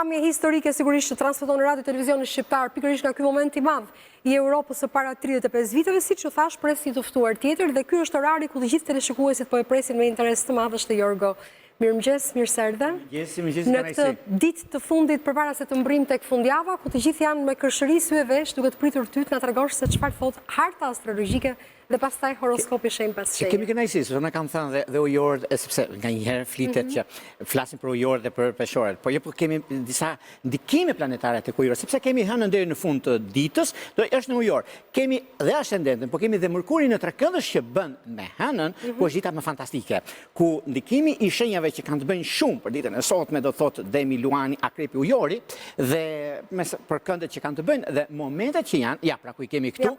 pikpamje historike sigurisht që transmeton në radio televizionin shqiptar, pikërisht nga ky moment i madh i Europës së para 35 viteve, siç u thash, pres një të ftuar tjetër dhe ky është orari ku të gjithë teleshikuesit po e presin me interes të madh është Jorgo. Mirëmëngjes, mirë se erdhe. Në këtë ditë të fundit përpara se të mbrim tek fundjava, ku të gjithë janë me kërshëri sy e vesh, duke të pritur ty të na tregosh se çfarë thot harta astrologjike dhe pastaj horoskopi shenjë pas shenjë. Kemi kënaqësi, sepse na kanë thënë dhe ujorët, sepse nganjëherë flitet që flasim për ujorët dhe për peshorët, por jo po kemi disa ndikime planetare tek ujorët, sepse kemi hënën deri në fund të ditës, do është në ujor. Kemi dhe ascendenten, por kemi dhe Mërkurin në trekëndësh që bën me hënën, ku është dita më fantastike, ku ndikimi i shenjave që kanë të bëjnë shumë për ditën e sotme, do thotë Demi, Luani, Akrepi, Ujori, dhe për këndet që kanë të bëjnë dhe momentet që janë, ja pra ku i kemi këtu,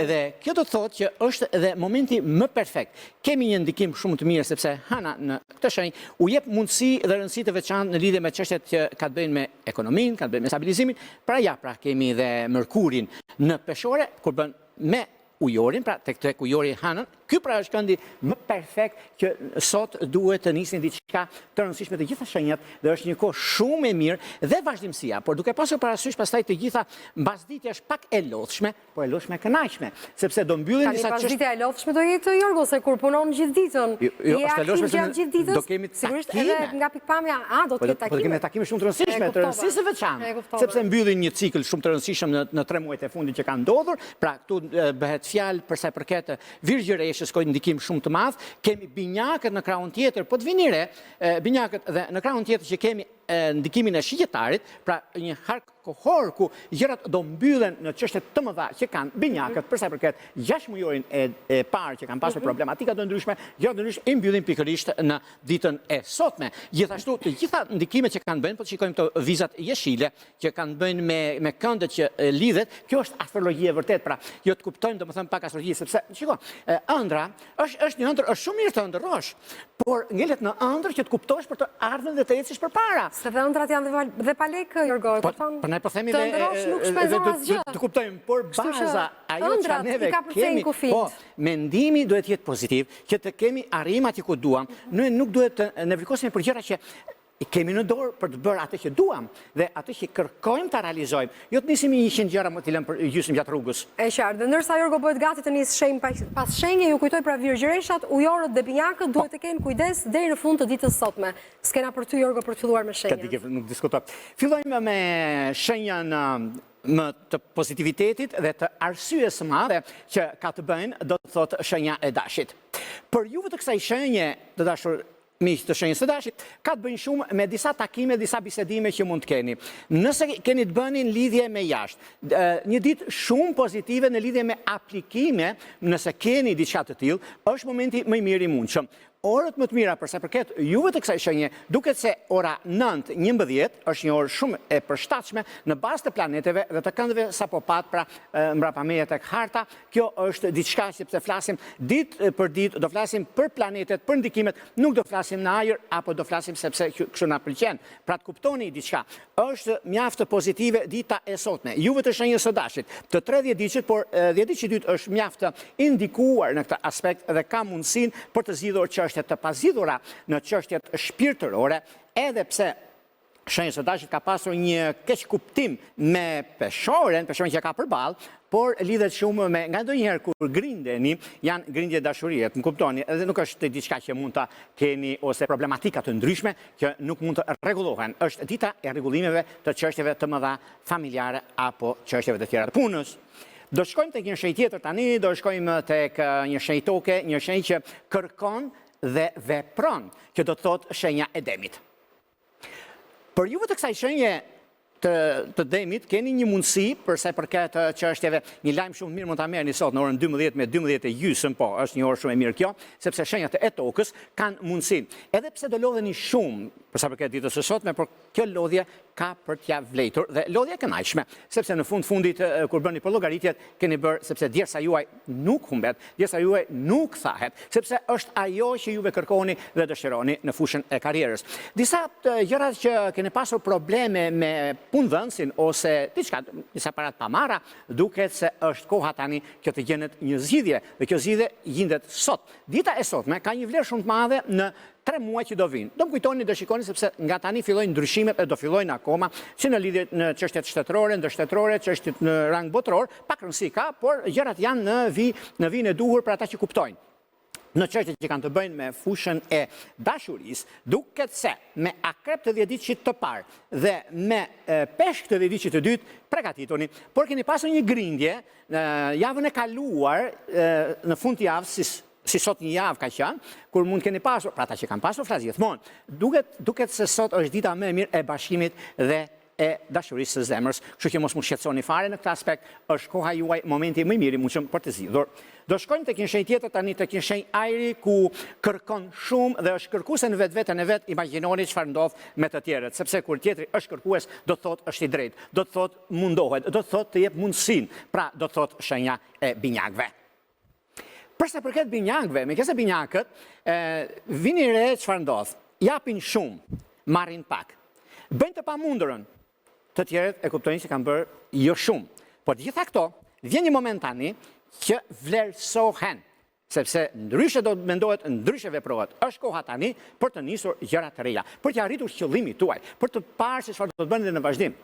dhe kjo do thotë që është edhe momenti më perfekt. Kemi një ndikim shumë të mirë sepse hëna në këtë shenjë u jep mundësi dhe rëndësi të veçantë në lidhje me çështjet që ka të bëjnë me ekonominë, ka të bëjnë me stabilizimin. Pra ja, pra kemi dhe Mërkurin në peshore, kur bën me Ujorin, pra tek Ujori hënën. Ky pra është këndi më perfekt që sot duhet të nisni diçka të rëndësishme të gjitha shenjat dhe është një kohë shumë e mirë dhe vazhdimësia, por duke pasur parasysh pastaj të gjitha mbasditja është pak e lodhshme, por e lodhshme kënaqshme, sepse do mbyllen disa çështje. Mbasditja e lodhshme do jetë Jorgo se kur punon gjithë ditën. Jo, është e lodhshme gjatë gjithë ditës. Do kemi sigurisht edhe nga pikpamja, do të ketë takime. Po do kemi takime shumë të rëndësishme, të rëndësishme veçantë, sepse mbyllin një cikël shumë të rëndësishëm në 3 muajt e fundit që kanë ndodhur. Pra këtu bëhet fjalë për sa i përket Virgjëreshës, ka ndikim shumë të madh. Kemi binjakët në krahun tjetër, po të vini re, binjakët dhe në krahun tjetër që kemi ndikimin e shqiptarit, pra një hark kohor ku gjërat do mbyllen në çështje të mëdha që kanë binjakët, për sa i përket 6 mujorin e parë që kanë pasur problematika të ndryshme, gjërat të ndryshme i mbyllin pikërisht në ditën e sotme. Gjithashtu të gjitha ndikimet që kanë bënë, po shikojmë këto vizat jeshile që kanë bënë me këndet që lidhet, kjo është astrologji e vërtet, pra jo të kuptojmë domethënë pak astrologji, sepse shiko, ëndra është një ëndër, është shumë mirë të ëndërrosh, por ngelet në ëndër që të kuptosh për të ardhmen dhe të ecish përpara. Se dhe ëndrat janë dhe pa lekë, Jorgo, ne po themi të ndrosh nuk shpenzon asgjë. Të kuptojmë, por baza ajo që neve kemi, po, mendimi duhet jetë pozitiv, që të kemi arrimat që ku duam, ne nuk duhet të nevojkohemi për gjëra që i kemi në dorë për të bërë atë që duam dhe atë që kërkojmë ta realizojmë. Jo të nisim 100 gjëra më të lëmë për gjysmë gjatë rrugës. E qartë. Ndërsa Jorgo bëhet gati të nisë shenjë pas shenje, ju kujtoj pra Virgjëreshat, ujorët dhe binjakët duhet të kenë kujdes deri në fund të ditës sotme. S'kena për ty Jorgo për të filluar me shenjën. Nuk diskutoj. Fillojmë me shenjën më të pozitivitetit dhe të arsyes së madhe që ka të bëjnë, do të thotë shenja e dashit. Për juve të kësaj shenje, të dashur miq të shenjës së dashit, ka të bëjnë shumë me disa takime, disa bisedime që mund të keni. Nëse keni të bëni në lidhje me jashtë, një ditë shumë pozitive në lidhje me aplikime, nëse keni diçka të tillë, është momenti më i mirë i mundshëm. Orët më të mira për sa përket juve të kësaj shenje, duket se ora 9:11 është një orë shumë e përshtatshme në bazë të planeteve dhe të këndeve sapo pat, pra mbrapa meje tek harta. Kjo është diçka sepse flasim ditë për ditë, do flasim për planetet, për ndikimet, nuk do flasim në ajër apo do flasim sepse kështu na pëlqen. Pra të kuptoni diçka, është mjaft pozitive dita e sotme. Juve të shenjës së dashit, të 30 diçit, por 10 diçi dytë është mjaft indikuar në këtë aspekt dhe ka mundësinë për të zgjidhur çështje të pazidhura në çështjet shpirtërore, edhe pse shenja së dashit ka pasur një keq kuptim me peshoren që ka përballë, por lidhet shumë me nga ndonjëherë kur grindeni, janë grindje dashurie, më kuptoni, edhe nuk është diçka që mund ta keni ose problematika të ndryshme që nuk mund të rregullohen. Është dita e rregullimeve të çështjeve të mëdha familjare apo çështjeve të tjera të punës. Do shkojmë tek një shenjë tjetër tani, do shkojmë tek një shenjë toke, një shenjë që kërkon dhe vepron, që do të thotë shenja e Demit. Për juve të kësaj shenje të Demit, keni një mundësi për sa i përket çështjeve, një lajm shumë mirë mund ta merrni sot në orën 12 me 12:30, po, është një orë shumë e mirë kjo, sepse shenjat e tokës kanë mundësi. Edhe pse do lodheni shumë për sa përket ditës së sotme, por kjo lodhje ka për t'ja vlejtur dhe lodhje e kënaqshme, sepse në fundit kur bëni për llogaritjet keni bërë sepse djersa juaj nuk humbet, djersa juaj nuk thahet, sepse është ajo që juve kërkoni dhe dëshironi në fushën e karrierës. Disa gjëra që keni pasur probleme me punëdhënësin ose disa parat pamara, duket se është koha tani që të gjenet një zgjidhje dhe kjo zgjidhje gjendet sot. Dita e sotme ka një vlerë shumë të madhe në 3 muaj që do vinë. Do më kujtoni, do shikoni, sepse nga tani fillojnë ndryshimet e do fillojnë akoma, si në lidhje në çështjet shtetërore, ndërshtetërore, çështjet në rang botror, pak rëndësi ka, por gjërat janë në vijën e duhur për ata që kuptojnë. Në çështjet që kanë të bëjnë me fushën e dashurisë, duket se me akrep të 10 ditësh të parë dhe me peshk të 10 ditësh të dytë, përgatituni, por keni pasur një grindje javën e kaluar në fund të javës, si sot një javë ka qenë, kur mund keni pasur, pra ata që kanë pasur flas gjithmonë, duket se sot është dita më e mirë e bashkimit dhe e dashurisë së zemrës, kështu që mos mu shqetësoni fare në këtë aspekt, është koha juaj, momenti më i miri mundshëm për të zgjidhur. Do shkojmë tek një shenjë tjetër tani, tek një shenjë ajri ku kërkon shumë dhe është kërkuese në vetveten e vet, imagjinoni çfarë ndodh me të tjerët, sepse kur tjetri është kërkues, do të thotë është i drejtë, do të thotë mundohet, do të thotë të jep mundësinë, pra do të thotë shenja e binjakëve. Përsa përket binjakëve, me këse binjakët, vini re çfarë ndodh, japin shumë, marrin pak, bëjnë të pamundurën, të tjerët e kuptojnë se kanë bërë jo shumë. Por gjitha këto, vjen një moment tani që vlerësohen, sepse ndryshe do të mendohet, ndryshe veprohet. Është koha tani për të nisur gjëra të reja, për të arritur qëllimin tuaj, për të parë se çfarë do të bëni dhe në vazhdim.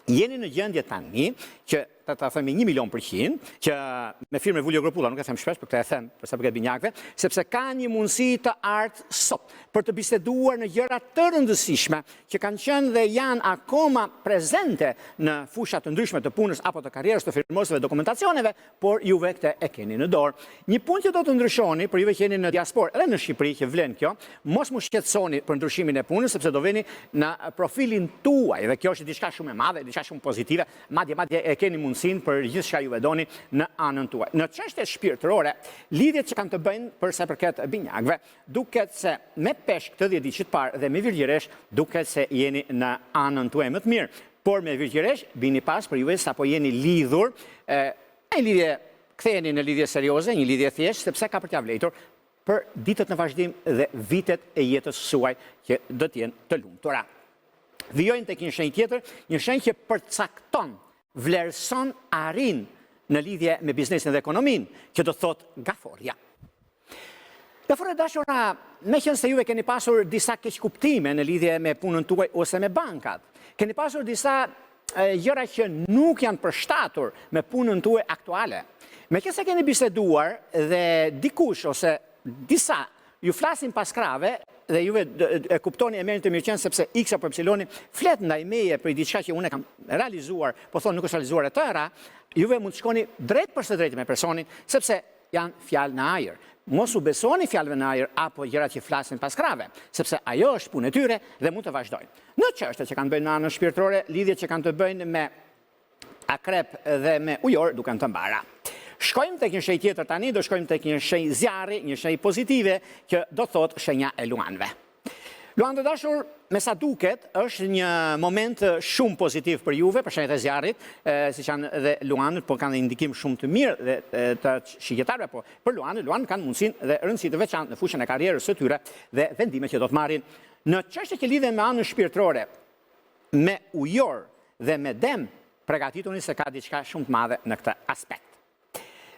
Jeni në gjendje tani që ta themi 1.000.000%, që me firme Vulio Grupulla, nuk e them shpesh, për këtë e them për sa përket binjakëve, sepse ka një mundësi të ardhë sot për të biseduar në gjëra të rëndësishme që kanë qenë dhe janë akoma prezente në fushat të ndryshme të punës apo të karrierës të firmosëve dokumentacioneve, por juve këtë e keni në dorë. Një punë që do të ndryshoni për juve që jeni në diasporë edhe në Shqipëri që vlen kjo, mos mu shqetësoni për ndryshimin e punës, sepse do veni në profilin tuaj dhe kjo është diçka shumë e madhe, diçka shumë pozitive, madje e keni mundësinë për gjithë shka juve doni në anën tuaj. Në çështjet shpirtërore, lidhjet që kanë të bëjnë për sa përket binjakëve, duket se me peshk të 10 ditësh të parë dhe me virgjëresh, duket se jeni në anën tuaj më të mirë. Por me virgjëresh, bini pas për juve sapo jeni lidhur, ktheheni në lidhje serioze, një lidhje thjesht, sepse ka për t'ia vlejtur për ditët në vazhdim dhe vitet e jetës suaj që do të jenë të lumtura. Vijojnë tek një shenjë tjetër, një shenjë që përcakton, vlerëson, arrin në lidhje me biznesin dhe ekonominë, që do thotë gaforja. Gaforja dashura, me qenë se juve keni pasur disa keqkuptime në lidhje me punën tuaj ose me bankat, keni pasur disa gjëra që nuk janë përshtatur me punën tuaj aktuale. Me qenë se keni biseduar dhe dikush ose disa ju flasin pas krave dhe juve e kuptoni e merrin të mirëqenë sepse X apo Y flet ndaj meje për diçka që unë kam realizuar, po thonë nuk është realizuar e tëra, juve mund të shkoni drejt për së drejti me personin, sepse janë fjalë në ajër. Mos u besoni fjalëve në ajër apo gjërat që flasin pas krave, sepse ajo është punë e tyre dhe mund të vazhdojnë. Në çështjet që kanë bëjnë në anën shpirtërore, lidhjet që kanë të bëjnë me akrep dhe me ujor duken të mbara. Shkojmë tek një shenjë tjetër tani, do shkojmë tek një shenjë zjarri, një shenjë pozitive që do thotë shenja e luanëve. Luanë të dashur, me sa duket, është një moment shumë pozitiv për juve, për shenjat e zjarrit, siç janë edhe luanët, po kanë indikim shumë të mirë dhe të shqiptarëve, po për luanët kanë mundësinë dhe rëndësi të veçantë në fushën e karrierës së tyre dhe vendimet që do të marrin. Në çështje që lidhen me anën shpirtërore, me ujor dhe me dem, përgatituni se ka diçka shumë të madhe në këtë aspekt.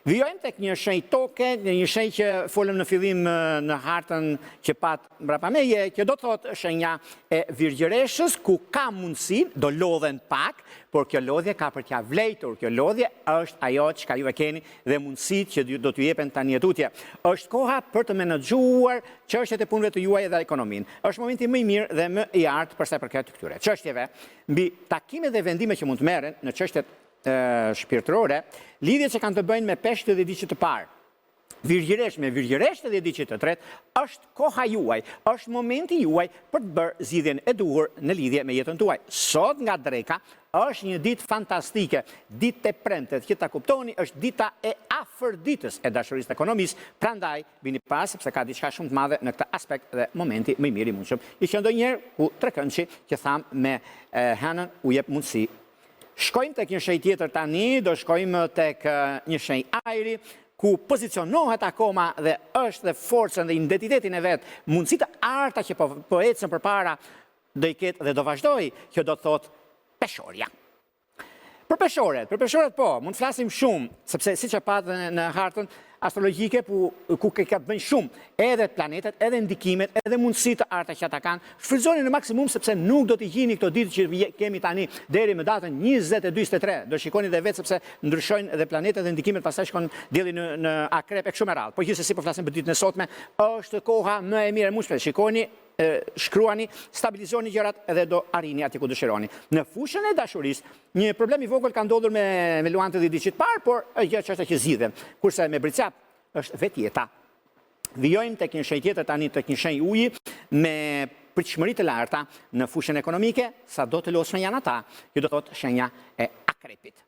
Vijojmë tek një shenjë toke, një shenjë që folëm në fillim në hartën që pat mbrapa meje, që do të thotë shenja e virgjëreshës, ku ka mundësi, do lodhen pak, por kjo lodhje ka për t'ia vlejtur, kjo lodhje është ajo çka juve keni dhe mundësitë që do t'ju jepen tani tutje. Është koha për të menaxhuar çështjet e punëve të juaj dhe ekonominë. Është momenti më i mirë dhe më i artë për sa përket këtyre çështjeve, mbi takimet dhe vendimet që mund të merren në çështjet shpirtërore, lidhjet që kanë të bëjnë me peshk të 10 ditësh të parë, virgjëresh me virgjëresh të 10 ditësh të tretë, është koha juaj, është momenti juaj për të bërë zgjidhjen e duhur në lidhje me jetën tuaj. Sot nga dreka është një ditë fantastike, ditë e premte, që ta kuptoni, është dita e afërditës e dashurisë dhe ekonomisë, prandaj bini pas sepse ka diçka shumë të madhe në këtë aspekt dhe momenti më i mirë i mundshëm. I që ndonjëherë ku trekëndshi që tham me Hanën u jep mundësi. Shkojmë tek një shenjë tjetër tani, do shkojmë tek një shenjë ajri, ku pozicionohet akoma dhe është dhe forcën dhe identitetin e vet, mundësitë arta që po ecën përpara do i ketë dhe do vazhdoj, që do të thotë peshorja. Për peshoret po, mund të flasim shumë, sepse siç e patë në hartën, astrologjike ku ka të bëjnë shumë edhe planetet, edhe ndikimet, edhe mundësitë të arta që ata kanë. Shfrytëzoni në maksimum sepse nuk do t'i gjini këto ditë që kemi tani deri më datën 22-23. Do shikoni dhe vetë sepse ndryshojnë edhe planetet dhe ndikimet, pastaj shkon dielli në akrep e kështu me radhë. Po gjithsesi po flasim për ditën e sotme, është koha më e mirë e mundshme. Shikoni, shkruani, stabilizoni gjërat edhe do arrini aty ku dëshironi. Në fushën e dashurisë, një problem i vogël ka ndodhur me luantët e diçit parë, por gjë që është që zgjidhen. Kurse me bricap është vetjeta. Vijojmë tek një shenjë tjetër tani, tek një shenjë uji me pritshmëri të larta në fushën ekonomike, sado të lodhshme janë ata, që do thotë shenja e akrepit.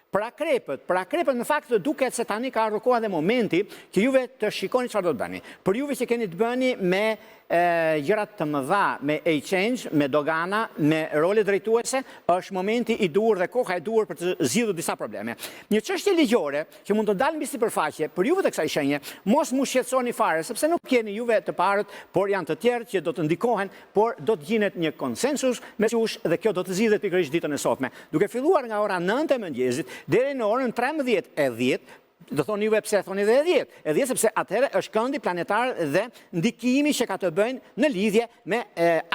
Për akrepët në fakt duket se tani ka ardhur koha dhe momenti që juve të shikoni çfarë do të bëni. Për juve që keni të bëni me gjërat të mëdha, me exchange, me dogana, me role drejtuese, është momenti i duhur dhe koha e duhur për të zgjidhur disa probleme. Një çështje ligjore që mund të dalë mbi sipërfaqe për juve të kësaj shenje, mos mu shqetësoni fare, sepse nuk jeni juve të parët, por janë të tjerë që do të ndikohen, por do të gjinet një konsensus mes jush dhe kjo do të zgjidhet pikërisht ditën e sotme. Duke filluar nga ora 9 e mëngjesit deri në orën 13:10, do thoni juve pse thoni dhe 10. E 10 sepse atëherë është këndi planetar dhe ndikimi që ka të bëjnë në lidhje me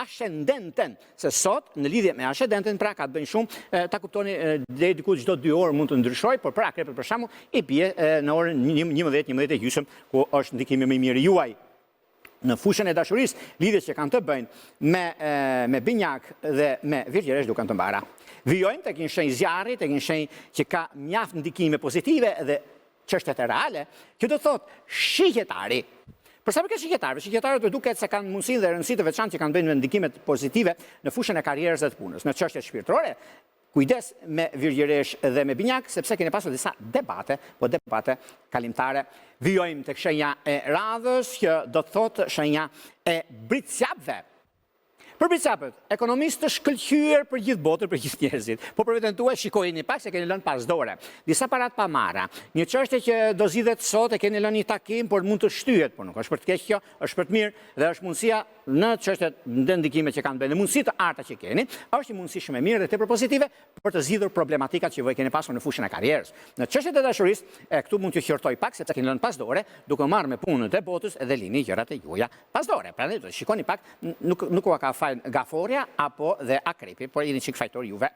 ascendenten. Se sot në lidhje me ascendenten pra ka të bëjnë shumë, ta kuptoni deri diku çdo 2 orë mund të ndryshoj, por për akrepët për shembull i bie në orën 11:30 ku është ndikimi më i mirë juaj. Në fushën e dashurisë, lidhjet që kanë të bëjnë me binjak dhe me virgjëresh duken të mbara. Vijojmë tek një shenjë zjarri, tek një shenjë që ka mjaft ndikime pozitive dhe çështjet e reale, që do thotë shigjetari. Për sa përket shigjetarët duket se kanë mundësinë dhe rëndësi të veçantë që kanë bëjnë me ndikimet pozitive në fushën e karrierës dhe të punës. Në çështjet shpirtërore, kujdes me virgjëresh dhe me binjak, sepse keni pasur disa debate kalimtare. Vijojmë tek shenja e radhës, që do të thotë shenja e britsjapëve. Për britsjapët, ekonomistë të shkëlqyer për gjithë botën, për gjithë njerëzit. Po për veten tuaj shikojini pak se keni lënë pas dore. Disa parat pa marra. Një çështje që do zgjidhet sot e keni lënë një takim, por mund të shtyhet, por nuk është për të keq kjo, është për të mirë dhe është mundësia në çështjet në ndikimet që kanë bënë, mundësi të arta që keni, është një mundësi shumë e mirë dhe tepër pozitive për të zgjidhur problematikat që voi keni pasur në fushën e karrierës. Në çështjet e dashurisë, këtu mund t'ju qortoj pak sepse keni lënë pas dore, duke marrë me punën e botës edhe lini gjërat e juaja pas dore. Prandaj do shikoni pak, nuk u ka fal gaforja apo dhe akrepi, por jeni çik fajtor juve.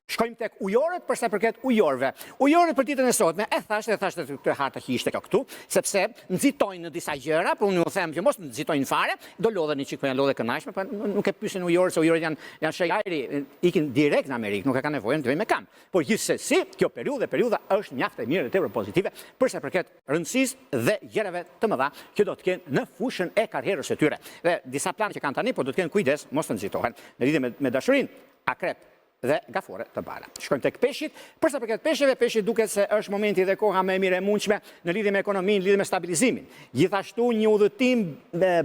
Shkojmë tek ujorët për sa përket ujorëve. Ujorët për ditën e sotme, e thashë këtë harta që ishte këtu, sepse nxitojnë në disa gjëra, por unë u them që mos nxitojnë fare, do lodhen një çik, po janë lodhe kënaqshme, por nuk e pyesin ujorët se ujorët janë shej ajri, ikin direkt në Amerikë, nuk e kanë nevojën të vijnë me kamp. Por gjithsesi, kjo periudha është mjaft e mirë dhe tepër pozitive për sa përket rëndësisë dhe gjërave të mëdha që do të kenë në fushën e karrierës së tyre. Dhe disa plane që kanë tani, por do të kenë kujdes mos të nxitohen në lidhje me dashurinë, akrep dhe gafore të bara. Shkojmë tek peshqit. Për sa përket peshqeve, peshqit duket se është momenti dhe koha më e mirë e mundshme në lidhje me ekonominë, lidhje me stabilizimin. Gjithashtu një udhëtim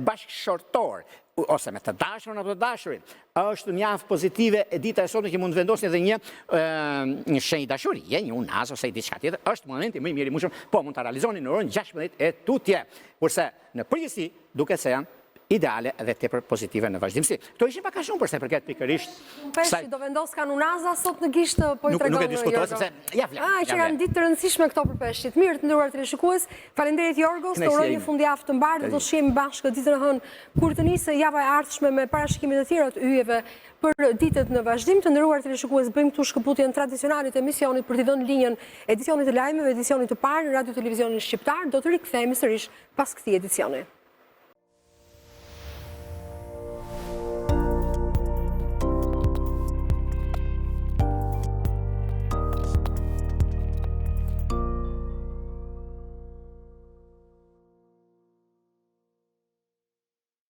bashkëshortor ose me të dashurën apo të dashurin është mjaft pozitive e dita e sotme që mund të vendosni edhe një shenjë dashurie, një unaz ose diçka tjetër, është momenti më i mirë i mundshëm, po mund ta realizoni në orën 16 e tutje. Kurse në përgjithësi duket se janë ideale dhe tepër pozitive në vazhdimsi. Kto ishin pak a shumë përse përket pikërisht Peshqi do vendos kanë unaza sot në gishtë, po i tregon. Nuk e diskutoj sepse që kanë ditë të rëndësishme këto për peshqit. Mirë, të nderuar teleshikues, faleminderit Jorgos, të uroj një fundjavë të mbarë, do të shihemi bashkë ditën e hënë kur të nisë java e ardhshme me parashikimet e tjera të yjeve për ditët në vazhdim. Të nderuar teleshikues, bëjmë këtu shkëputjen tradicionale të emisionit për t'i dhënë linjën edicionit të lajmeve, edicionit të parë në Radio Televizionin Shqiptar. Do të rikthehemi sërish pas këtij edicioni.